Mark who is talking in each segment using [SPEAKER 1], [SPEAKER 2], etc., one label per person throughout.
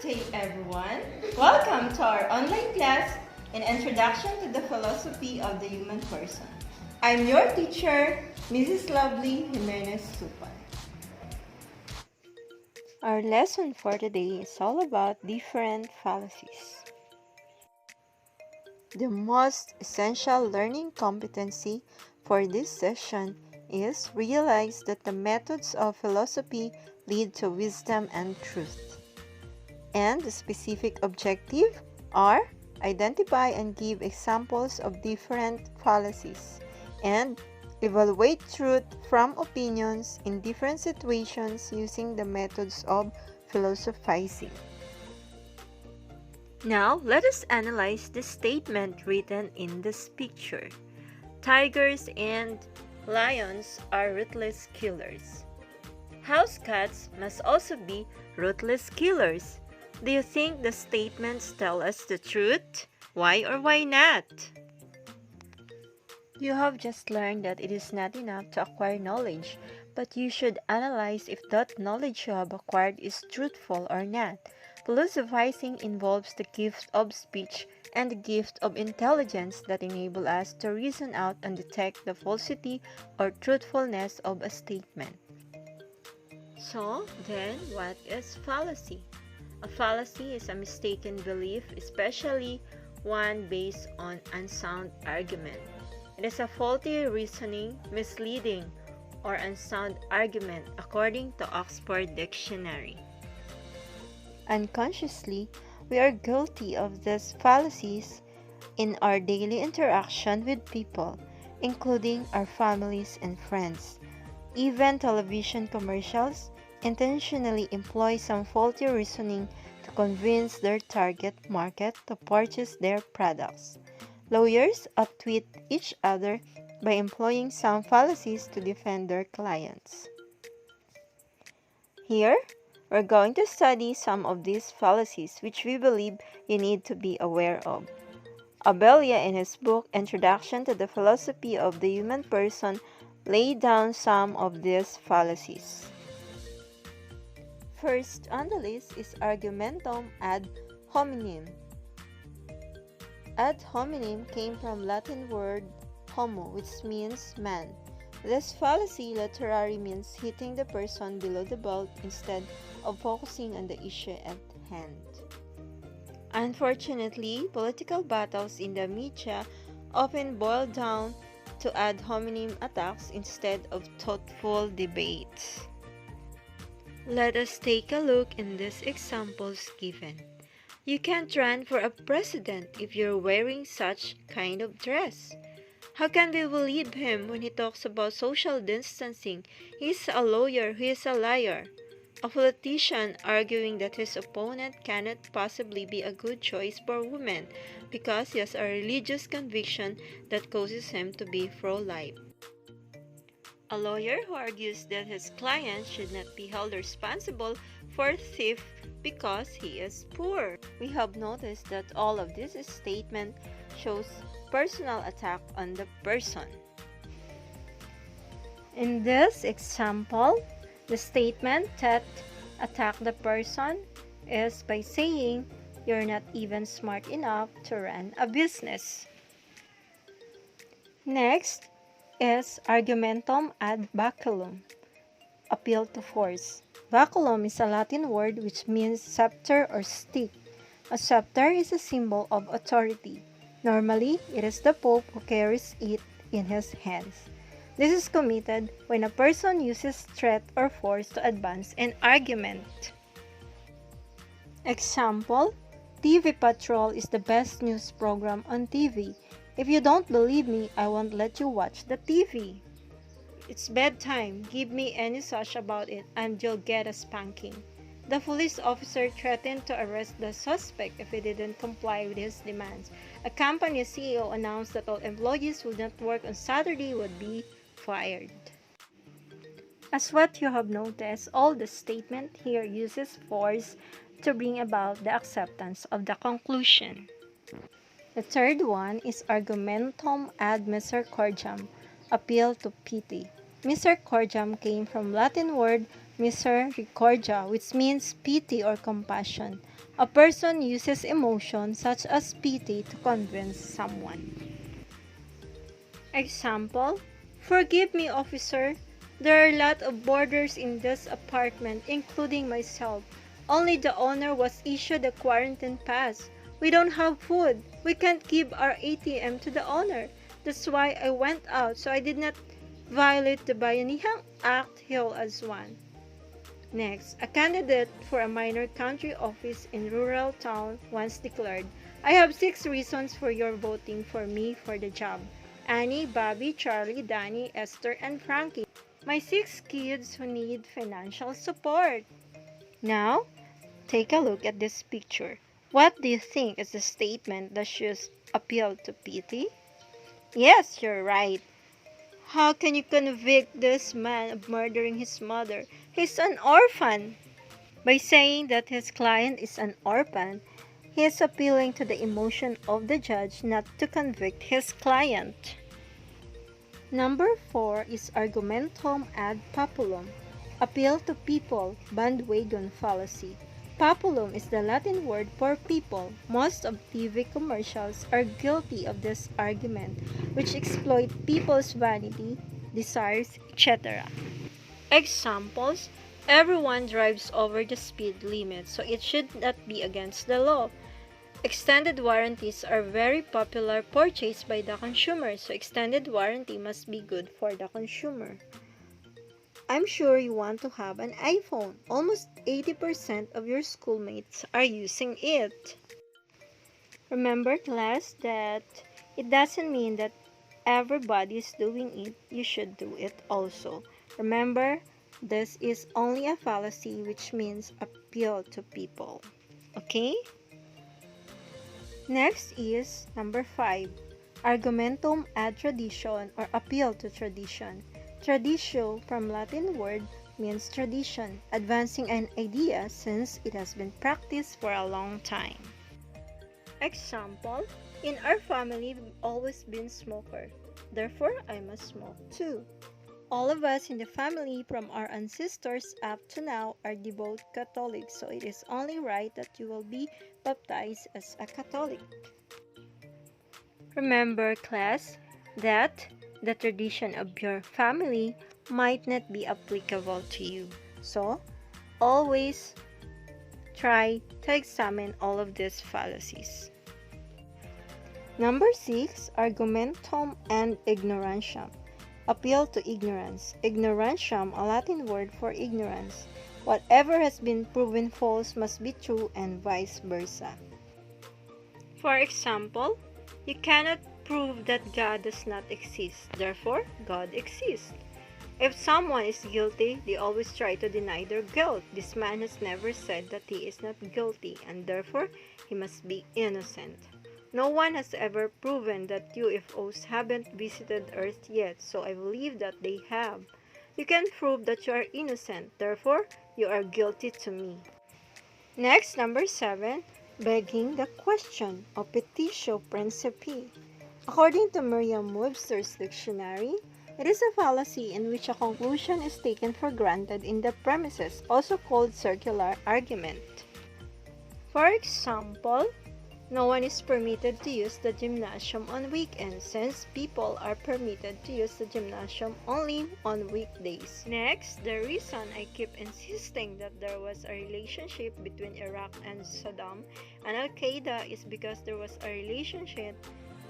[SPEAKER 1] Namaste everyone. Welcome to our online class in Introduction to the Philosophy of the Human Person. I'm your teacher, Mrs. Lovely Jimenez Supan. Our lesson for today is all about different fallacies. The most essential learning competency for this session is realize that the methods of philosophy lead to wisdom and truth. And the specific objective are identify and give examples of different fallacies and evaluate truth from opinions in different situations using the methods of philosophizing. Now, let us analyze the statement written in this picture. Tigers and lions are ruthless killers. House cats must also be ruthless killers. Do you think the statements tell us the truth? Why or why not? You have just learned that it is not enough to acquire knowledge, but you should analyze if that knowledge you have acquired is truthful or not. Philosophizing involves the gift of speech and the gift of intelligence that enable us to reason out and detect the falsity or truthfulness of a statement. So, then, what is fallacy? A fallacy is a mistaken belief, especially one based on unsound argument. It is a faulty reasoning, misleading, or unsound argument according to Oxford Dictionary. Unconsciously, we are guilty of these fallacies in our daily interaction with people, including our families and friends. Even television commercials intentionally employ some faulty reasoning to convince their target market to purchase their products. Lawyers outwit each other by employing some fallacies to defend their clients. Here, we're going to study some of these fallacies which we believe you need to be aware of. Abella, in his book Introduction to the Philosophy of the Human Person, laid down some of these fallacies. First on the list is argumentum ad hominem. Ad hominem came from Latin word homo, which means man. This fallacy literally means hitting the person below the belt instead of focusing on the issue at hand. Unfortunately, political battles in the media often boil down to ad hominem attacks instead of thoughtful debates. Let us take a look in these examples given. You can't run for a president if you're wearing such kind of dress. How can we believe him when he talks about social distancing? He's a lawyer, he is a liar. A politician arguing that his opponent cannot possibly be a good choice for women because he has a religious conviction that causes him to be pro-life. A lawyer who argues that his client should not be held responsible for theft because he is poor. We have noticed that all of this statement shows personal attack on the person. In this example, the statement that attack the person is by saying you're not even smart enough to run a business. Next is argumentum ad baculum, appeal to force. Baculum is a Latin word which means scepter or stick. A scepter is a symbol of authority. Normally, it is the Pope who carries it in his hands. This is committed when a person uses threat or force to advance an argument. Example, TV Patrol is the best news program on TV. If you don't believe me, I won't let you watch the TV. It's bedtime. Give me any such about it and you'll get a spanking. The police officer threatened to arrest the suspect if he didn't comply with his demands. A company CEO announced that all employees who would not work on Saturday would be fired. As what you have noticed, all the statement here uses force to bring about the acceptance of the conclusion. The third one is argumentum ad misericordiam, appeal to pity. Misericordiam came from Latin word misericordia, which means pity or compassion. A person uses emotion such as pity to convince someone. Example, forgive me, officer. There are a lot of boarders in this apartment, including myself. Only the owner was issued a quarantine pass. We don't have food. We can't give our ATM to the owner. That's why I went out, so I did not violate the Bayanihan Act Hill as one. Next, a candidate for a minor country office in rural town once declared, I have 6 reasons for your voting for me for the job. Annie, Bobby, Charlie, Danny, Esther, and Frankie. My 6 kids who need financial support. Now, take a look at this picture. What do you think is the statement that should appeal to pity? Yes, you're right. How can you convict this man of murdering his mother? He's an orphan. By saying that his client is an orphan, he is appealing to the emotion of the judge not to convict his client. Number 4 is argumentum ad populum. Appeal to people, bandwagon fallacy. Populum is the Latin word for people. Most of TV commercials are guilty of this argument, which exploit people's vanity, desires, etc. Examples: everyone drives over the speed limit, so it should not be against the law. Extended warranties are very popular purchased by the consumer, so extended warranty must be good for the consumer. I'm sure you want to have an iPhone. Almost 80% of your schoolmates are using it. Remember, class, that it doesn't mean that everybody is doing it. You should do it also. Remember, this is only a fallacy, which means appeal to people. Okay? Next is number 5. Argumentum ad tradition or appeal to tradition. Traditio from Latin word means tradition, advancing an idea since it has been practiced for a long time. Example, in our family we've always been smoker, therefore I must smoke too. All of us in the family from our ancestors up to now are devout Catholics, so it is only right that you will be baptized as a Catholic. Remember, class, that the tradition of your family might not be applicable to you. So, always try to examine all of these fallacies. Number 6, argumentum and ignorantium. Appeal to ignorance. Ignorantium, a Latin word for ignorance. Whatever has been proven false must be true and vice versa. For example, you cannot prove that God does not exist, therefore God exists. If someone is guilty, they always try to deny their guilt. This man has never said that he is not guilty, and therefore he must be innocent. No one has ever proven that UFOs haven't visited Earth yet, so I believe that they have. You can prove that you are innocent, therefore you are guilty to me. Next, number 7, begging the question, or petitio principii. According to Merriam-Webster's dictionary, it is a fallacy in which a conclusion is taken for granted in the premises, also called circular argument. For example, no one is permitted to use the gymnasium on weekends since people are permitted to use the gymnasium only on weekdays. Next, the reason I keep insisting that there was a relationship between Iraq and Saddam and Al-Qaeda is because there was a relationship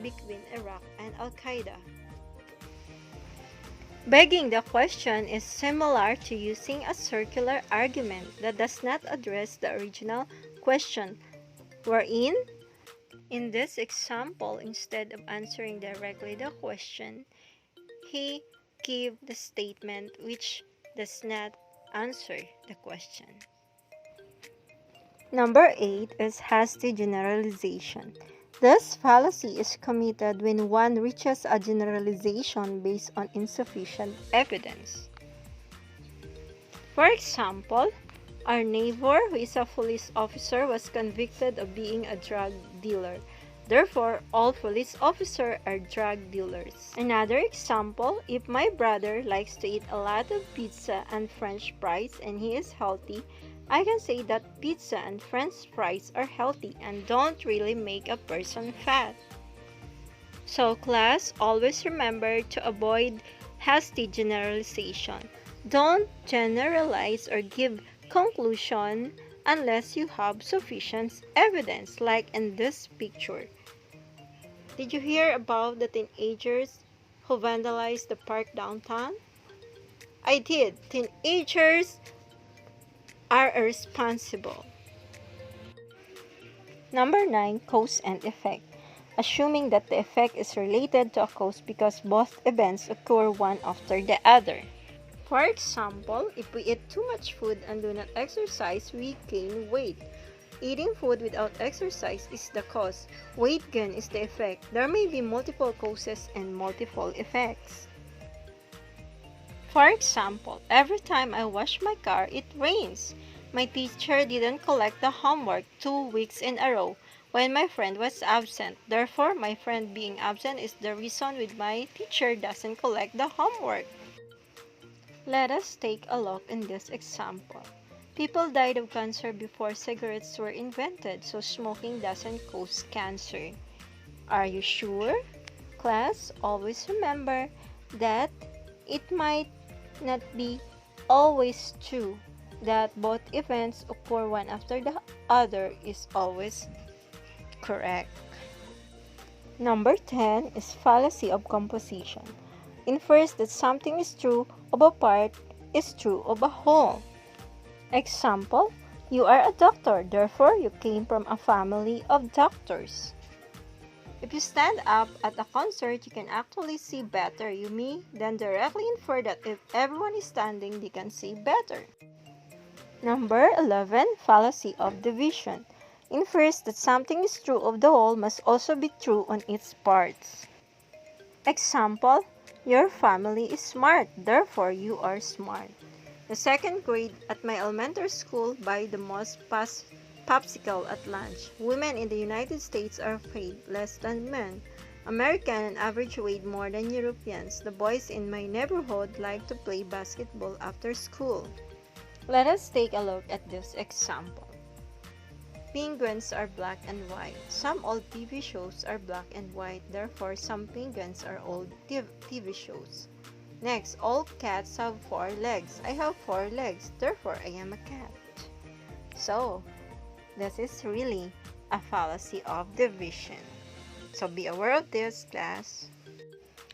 [SPEAKER 1] between Iraq and Al-Qaeda. Begging the question is similar to using a circular argument that does not address the original question, wherein, in this example, instead of answering directly the question, he gave the statement which does not answer the question. Number 8 is hasty generalization. This fallacy is committed when one reaches a generalization based on insufficient evidence. For example, our neighbor, who is a police officer, was convicted of being a drug dealer. Therefore, all police officers are drug dealers. Another example, if my brother likes to eat a lot of pizza and French fries and he is healthy, I can say that pizza and french fries are healthy and don't really make a person fat. So class, always remember to avoid hasty generalization. Don't generalize or give conclusion unless you have sufficient evidence, like in this picture. Did you hear about the teenagers who vandalized the park downtown? I did. Teenagers are irresponsible. Number 9, cause and effect. Assuming that the effect is related to a cause because both events occur one after the other. For example, if we eat too much food and do not exercise, we gain weight. Eating food without exercise is the cause. Weight gain is the effect. There may be multiple causes and multiple effects. For example, every time I wash my car, it rains. My teacher didn't collect the homework 2 weeks in a row when my friend was absent. Therefore, my friend being absent is the reason why my teacher doesn't collect the homework. Let us take a look in this example. People died of cancer before cigarettes were invented, so smoking doesn't cause cancer. Are you sure? Class, always remember that it might not be always true that both events occur one after the other is always correct. Number 10 is fallacy of composition. Infers that something is true of a part is true of a whole. Example, you are a doctor, therefore you came from a family of doctors. If you stand up at a concert, you can actually see better. You may then directly infer that if everyone is standing, they can see better. Number 11, fallacy of division. Infers that something is true of the whole must also be true on its parts. Example, your family is smart, therefore you are smart. The second grade at my elementary school buy the most popsicle at lunch. Women in the United States are paid less than men. American on average weigh more than Europeans. The boys in my neighborhood like to play basketball after school. Let us take a look at this example. Penguins are black and white. Some old TV shows are black and white, therefore some penguins are old TV shows. Next, all cats have 4 legs. I have 4 legs, therefore I am a cat. So, this is really a fallacy of division. So be aware of this, class.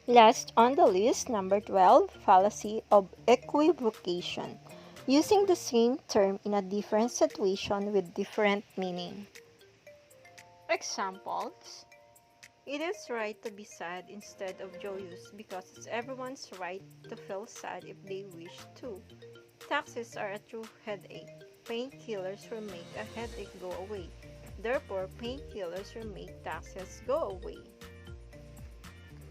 [SPEAKER 1] Last on the list, number 12, fallacy of equivocation. Using the same term in a different situation with different meaning. Examples: it is right to be sad instead of joyous because it's everyone's right to feel sad if they wish to. Taxes are a true headache. Painkillers will make a headache go away. Therefore, painkillers will make taxes go away.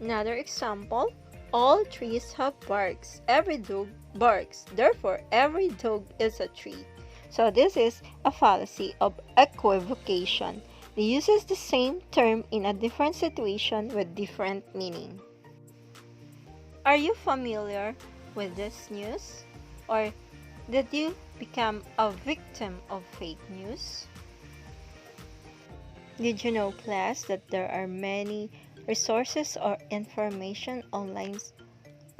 [SPEAKER 1] Another example, all trees have barks. Every dog barks. Therefore, every dog is a tree. So this is a fallacy of equivocation. It uses the same term in a different situation with different meaning. Are you familiar with this news? Or did you become a victim of fake news? Did you know, class, that there are many resources or information online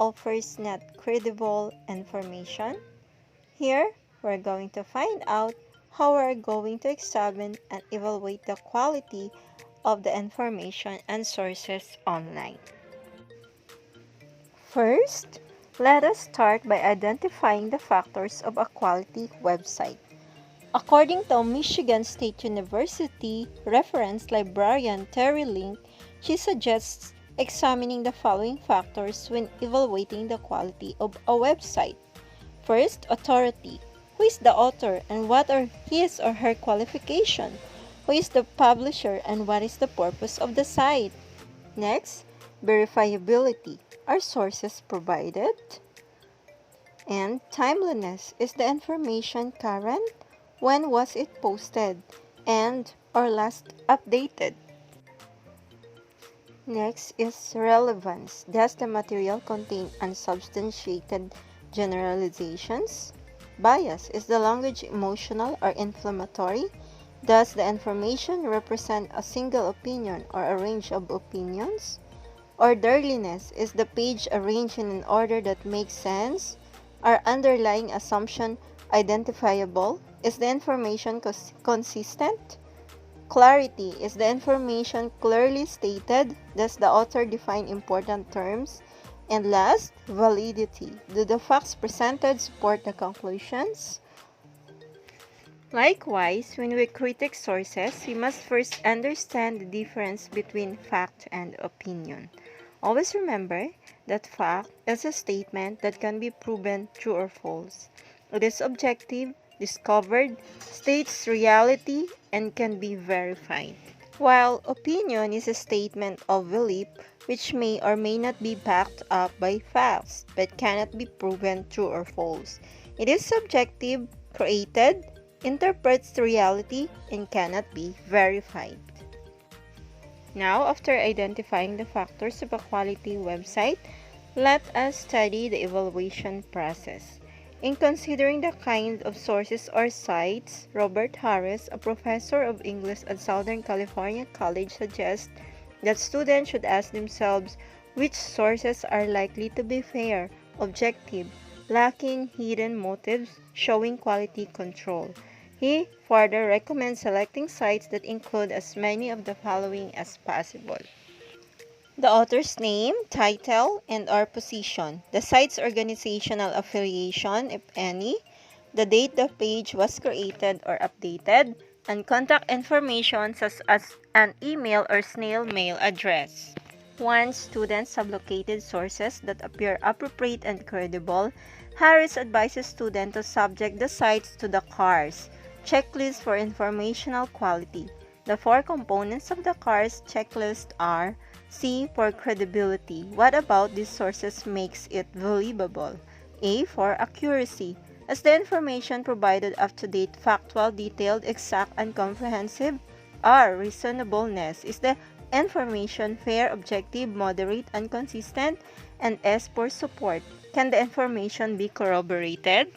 [SPEAKER 1] offers not credible information? Here, we're going to find out how we're going to examine and evaluate the quality of the information and sources online. First, let us start by identifying the factors of a quality website. According to Michigan State University reference librarian Terry Link, she suggests examining the following factors when evaluating the quality of a website. First, authority. Who is the author and what are his or her qualifications? Who is the publisher and what is the purpose of the site? Next, verifiability. Are sources provided? And timeliness. Is the information current? When was it posted? And or last updated? Next is relevance. Does the material contain unsubstantiated generalizations? Bias. Is the language emotional or inflammatory? Does the information represent a single opinion or a range of opinions? Orderliness. Is the page arranged in an order that makes sense? Are underlying assumptions identifiable? Is the information consistent? Clarity. Is the information clearly stated? Does the author define important terms? And last, validity. Do the facts presented support the conclusions? Likewise, when we critique sources, we must first understand the difference between fact and opinion. Always remember that fact is a statement that can be proven true or false. It is objective, discovered, states reality, and can be verified. While opinion is a statement of belief which may or may not be backed up by facts but cannot be proven true or false. It is subjective, created, interprets reality, and cannot be verified. Now, after identifying the factors of a quality website, let us study the evaluation process. In considering the kind of sources or sites, Robert Harris, a professor of English at Southern California College, suggests that students should ask themselves which sources are likely to be fair, objective, lacking hidden motives, showing quality control. He further recommends selecting sites that include as many of the following as possible: the author's name, title, and/or position, the site's organizational affiliation, if any, the date the page was created or updated, and contact information such as an email or snail mail address. Once students have located sources that appear appropriate and credible, Harris advises students to subject the sites to the CARS checklist for informational quality. The four components of the CARS checklist are: C. For credibility. What about these sources makes it believable? A. For accuracy. Is the information provided up-to-date, factual, detailed, exact, and comprehensive? R. Reasonableness. Is the information fair, objective, moderate, and consistent? And S. For support. Can the information be corroborated?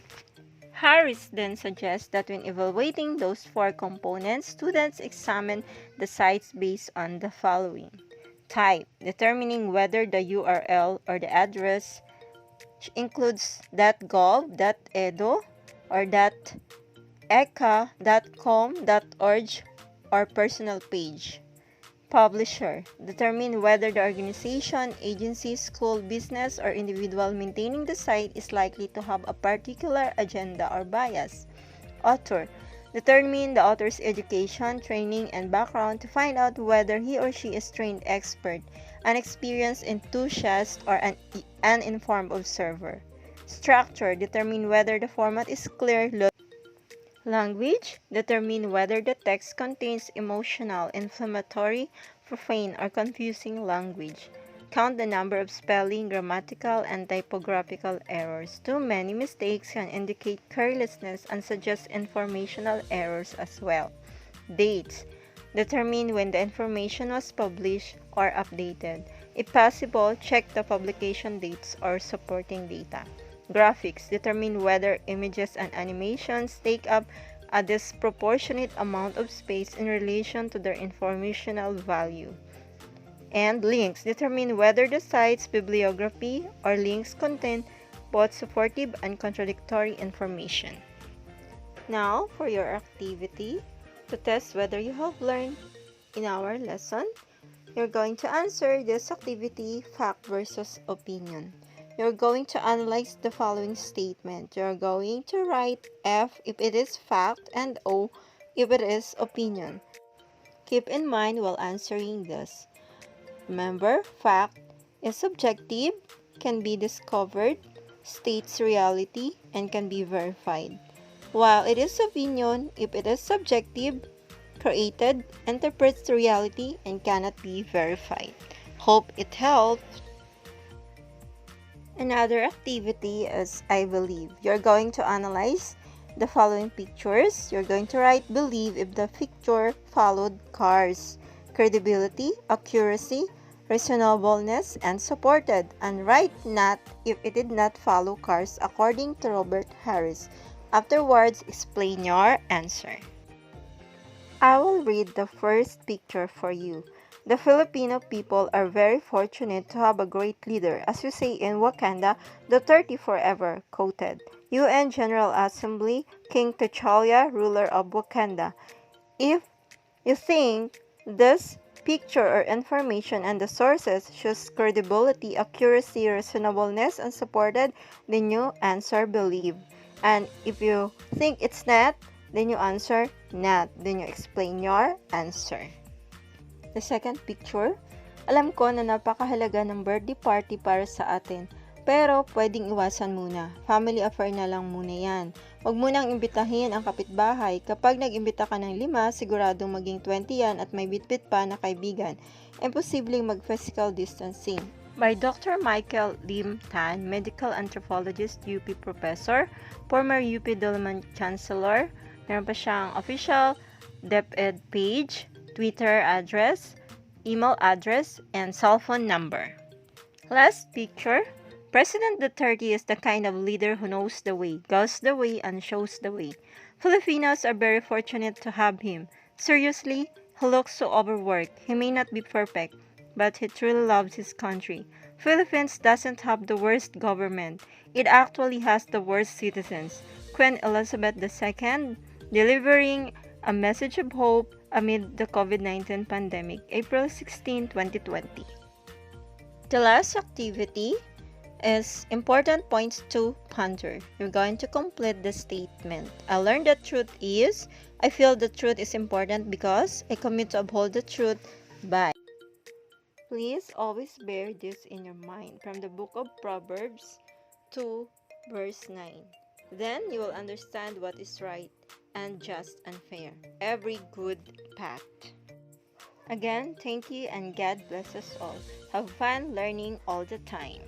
[SPEAKER 1] Harris then suggests that when evaluating those four components, students examine the sites based on the following: type, determining whether the URL or the address includes .gov, .edu, or .eka, .com, .org, or personal page. Publisher, determine whether the organization, agency, school, business, or individual maintaining the site is likely to have a particular agenda or bias. Author, determine the author's education, training, and background to find out whether he or she is trained expert, an experienced enthusiast, or an uninformed observer. Structure, determine whether the format is clear. Language, determine whether the text contains emotional, inflammatory, profane, or confusing language. Count the number of spelling, grammatical, and typographical errors. Too many mistakes can indicate carelessness and suggest informational errors as well. Dates, determine when the information was published or updated. If possible, check the publication dates or supporting data. Graphics, determine whether images and animations take up a disproportionate amount of space in relation to their informational value. And links, determine whether the site's bibliography or links contain both supportive and contradictory information. Now, for your activity, to test whether you have learned in our lesson, you're going to answer this activity, fact versus opinion. You're going to analyze the following statement. You're going to write F if it is fact and O if it is opinion. Keep in mind while answering this. Remember, fact is subjective, can be discovered, states reality, and can be verified. While it is opinion if it is subjective, created, interprets reality, and cannot be verified. Hope it helped. Another activity is I believe. You're going to analyze the following pictures. You're going to write believe if the picture followed CARS, credibility, accuracy, reasonableness, and supported, and write not if it did not follow CARS according to Robert Harris. Afterwards, explain your answer. I will read the first picture for you. The Filipino people are very fortunate to have a great leader. As you say in Wakanda, Duterte forever, quoted. UN General Assembly, King T'Challa, ruler of Wakanda. If you think this picture or information and the sources shows credibility, accuracy, reasonableness, and supported, then you answer believe. And if you think it's not, then you answer not. Then you explain your answer. The second picture, alam ko na napakahalaga ng birthday party para sa atin. Pero pwedeng iwasan muna. Family affair na lang muna yan. Huwag munang imbitahin ang kapitbahay. Kapag nag-imbita ka ng 5, siguradong maging 20 yan at may bitbit pa na kaibigan. Imposibleng mag-physical distancing. By Dr. Michael Lim Tan, medical anthropologist, UP professor, former UP Diliman Chancellor. Meron pa siyang official DepEd page, Twitter address, email address, and cell phone number. Last picture. President Duterte is the kind of leader who knows the way, goes the way, and shows the way. Filipinos are very fortunate to have him. Seriously, he looks so overworked. He may not be perfect, but he truly loves his country. Philippines doesn't have the worst government. It actually has the worst citizens. Queen Elizabeth II delivering a message of hope amid the COVID-19 pandemic, April 16, 2020. The last activity is important points to ponder. You're going to complete the statement. I learned the truth is, I feel the truth is important because I commit to uphold the truth by. Please always bear this in your mind from the book of Proverbs 2 verse 9. Then you will understand what is right and just and fair, every good path. Again, thank you and God bless us all. Have fun learning all the time.